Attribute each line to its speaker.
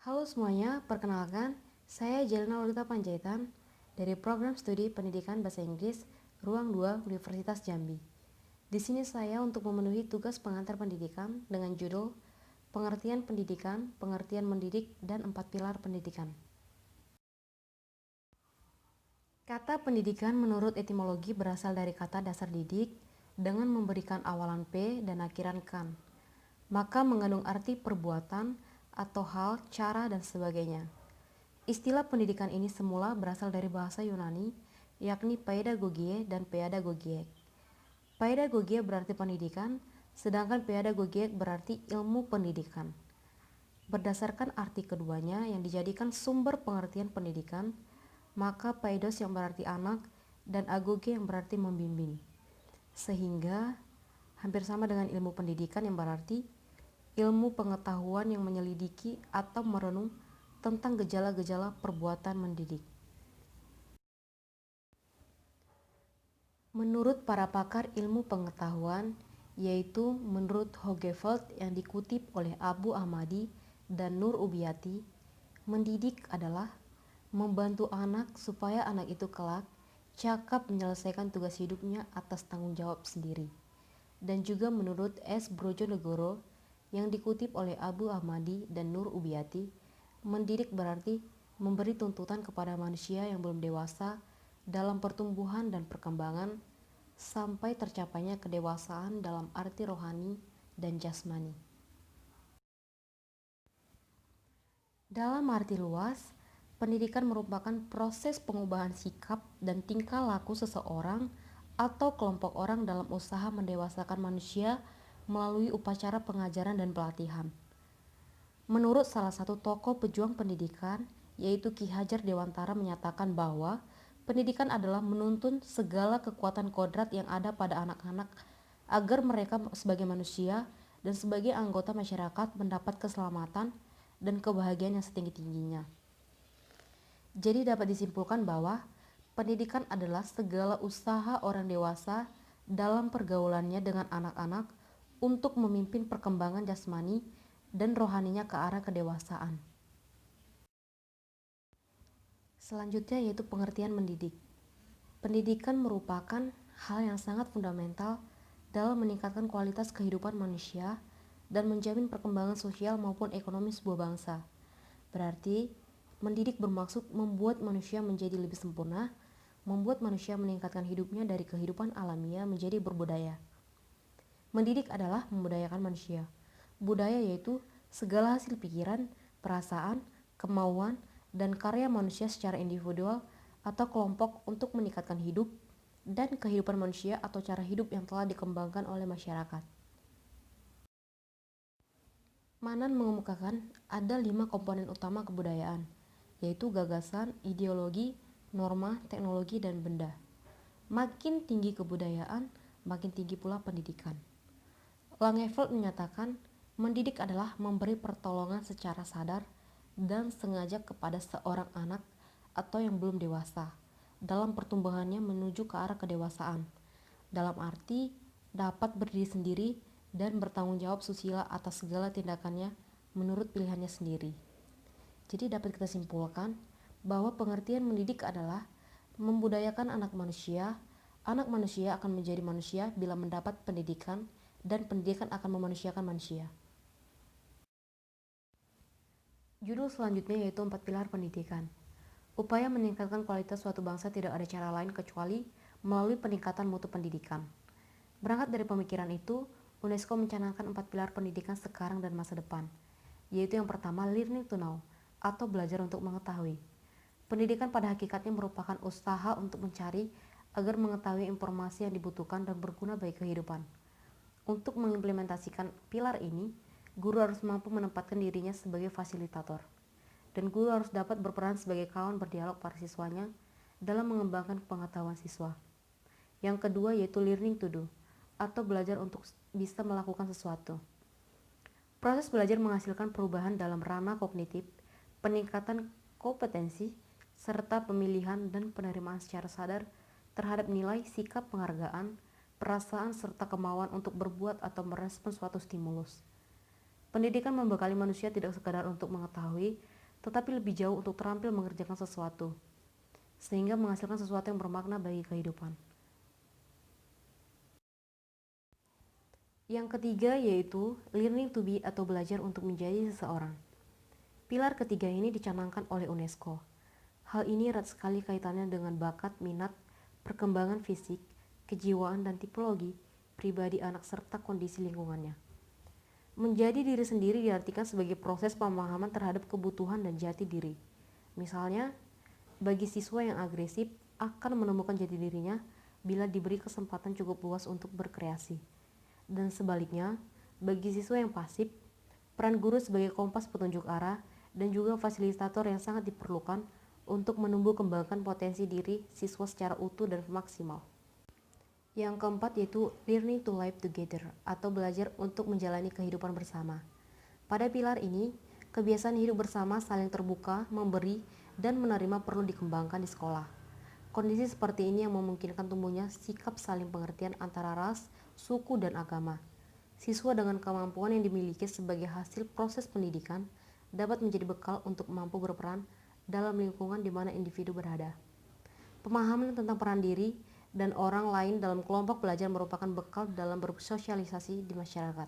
Speaker 1: Halo semuanya, perkenalkan, saya Jelena Lolita Panjaitan dari Program Studi Pendidikan Bahasa Inggris Ruang 2 Universitas Jambi. Di sini saya untuk memenuhi tugas pengantar pendidikan dengan judul Pengertian Pendidikan, Pengertian Mendidik, dan 4 Pilar Pendidikan. Kata pendidikan menurut etimologi berasal dari kata dasar didik dengan memberikan awalan P dan akhiran kan, maka mengandung arti perbuatan atau hal, cara, dan sebagainya. Istilah pendidikan ini semula berasal dari bahasa Yunani, yakni pedagogie dan pedagogiek. Pedagogie berarti pendidikan, sedangkan pedagogiek berarti ilmu pendidikan. Berdasarkan arti keduanya yang dijadikan sumber pengertian pendidikan, maka paidos yang berarti anak dan agoge yang berarti membimbing. Sehingga hampir sama dengan ilmu pendidikan yang berarti ilmu pengetahuan yang menyelidiki atau merenung tentang gejala-gejala perbuatan mendidik. Menurut para pakar ilmu pengetahuan, yaitu menurut Hogeveld yang dikutip oleh Abu Ahmadi dan Nur Ubiyati, mendidik adalah membantu anak supaya anak itu kelak cakap menyelesaikan tugas hidupnya atas tanggung jawab sendiri. Dan juga menurut S. Brojonegoro yang dikutip oleh Abu Ahmadi dan Nur Ubiyati, mendidik berarti memberi tuntutan kepada manusia yang belum dewasa dalam pertumbuhan dan perkembangan sampai tercapainya kedewasaan dalam arti rohani dan jasmani. Dalam arti luas, pendidikan merupakan proses pengubahan sikap dan tingkah laku seseorang atau kelompok orang dalam usaha mendewasakan manusia melalui upacara pengajaran dan pelatihan. Menurut salah satu tokoh pejuang pendidikan, yaitu Ki Hajar Dewantara menyatakan bahwa pendidikan adalah menuntun segala kekuatan kodrat yang ada pada anak-anak agar mereka sebagai manusia dan sebagai anggota masyarakat mendapat keselamatan dan kebahagiaan yang setinggi-tingginya. Jadi dapat disimpulkan bahwa pendidikan adalah segala usaha orang dewasa dalam pergaulannya dengan anak-anak untuk memimpin perkembangan jasmani dan rohaninya ke arah kedewasaan. Selanjutnya yaitu pengertian mendidik. Pendidikan merupakan hal yang sangat fundamental dalam meningkatkan kualitas kehidupan manusia dan menjamin perkembangan sosial maupun ekonomi sebuah bangsa. Berarti, mendidik bermaksud membuat manusia menjadi lebih sempurna, membuat manusia meningkatkan hidupnya dari kehidupan alamiah menjadi berbudaya. Mendidik adalah membudayakan manusia. Budaya yaitu segala hasil pikiran, perasaan, kemauan, dan karya manusia secara individual atau kelompok untuk meningkatkan hidup dan kehidupan manusia atau cara hidup yang telah dikembangkan oleh masyarakat. Manan mengemukakan ada 5 komponen utama kebudayaan, yaitu gagasan, ideologi, norma, teknologi, dan benda. Makin tinggi kebudayaan, makin tinggi pula pendidikan. Langeveld menyatakan, mendidik adalah memberi pertolongan secara sadar dan sengaja kepada seorang anak atau yang belum dewasa dalam pertumbuhannya menuju ke arah kedewasaan, dalam arti dapat berdiri sendiri dan bertanggung jawab susila atas segala tindakannya menurut pilihannya sendiri. Jadi dapat kita simpulkan bahwa pengertian mendidik adalah membudayakan anak manusia akan menjadi manusia bila mendapat pendidikan, dan pendidikan akan memanusiakan manusia. Judul selanjutnya yaitu 4 pilar pendidikan. Upaya meningkatkan kualitas suatu bangsa tidak ada cara lain kecuali melalui peningkatan mutu pendidikan. Berangkat dari pemikiran itu, UNESCO mencanangkan 4 pilar pendidikan sekarang dan masa depan, yaitu yang pertama learning to know atau belajar untuk mengetahui. Pendidikan pada hakikatnya merupakan usaha untuk mencari agar mengetahui informasi yang dibutuhkan dan berguna bagi kehidupan. Untuk mengimplementasikan pilar ini, guru harus mampu menempatkan dirinya sebagai fasilitator, dan guru harus dapat berperan sebagai kawan berdialog para siswanya dalam mengembangkan pengetahuan siswa. Yang kedua yaitu learning to do, atau belajar untuk bisa melakukan sesuatu. Proses belajar menghasilkan perubahan dalam ranah kognitif, peningkatan kompetensi, serta pemilihan dan penerimaan secara sadar terhadap nilai, sikap, penghargaan, perasaan, serta kemauan untuk berbuat atau merespons suatu stimulus. Pendidikan membekali manusia tidak sekadar untuk mengetahui, tetapi lebih jauh untuk terampil mengerjakan sesuatu, sehingga menghasilkan sesuatu yang bermakna bagi kehidupan. Yang ketiga yaitu learning to be atau belajar untuk menjadi seseorang. Pilar ketiga ini dicanangkan oleh UNESCO. Hal ini erat sekali kaitannya dengan bakat, minat, perkembangan fisik, kejiwaan, dan tipologi pribadi anak serta kondisi lingkungannya. Menjadi diri sendiri diartikan sebagai proses pemahaman terhadap kebutuhan dan jati diri. Misalnya, bagi siswa yang agresif akan menemukan jati dirinya bila diberi kesempatan cukup luas untuk berkreasi. Dan sebaliknya, bagi siswa yang pasif, peran guru sebagai kompas petunjuk arah dan juga fasilitator yang sangat diperlukan untuk menumbuh kembangkan potensi diri siswa secara utuh dan maksimal. Yang keempat yaitu learning to live together atau belajar untuk menjalani kehidupan bersama. Pada pilar ini, kebiasaan hidup bersama saling terbuka, memberi, dan menerima perlu dikembangkan di sekolah. Kondisi seperti ini yang memungkinkan tumbuhnya sikap saling pengertian antara ras, suku, dan agama. Siswa dengan kemampuan yang dimiliki sebagai hasil proses pendidikan dapat menjadi bekal untuk mampu berperan dalam lingkungan di mana individu berada. Pemahaman tentang peran diri dan orang lain dalam kelompok belajar merupakan bekal dalam bersosialisasi di masyarakat.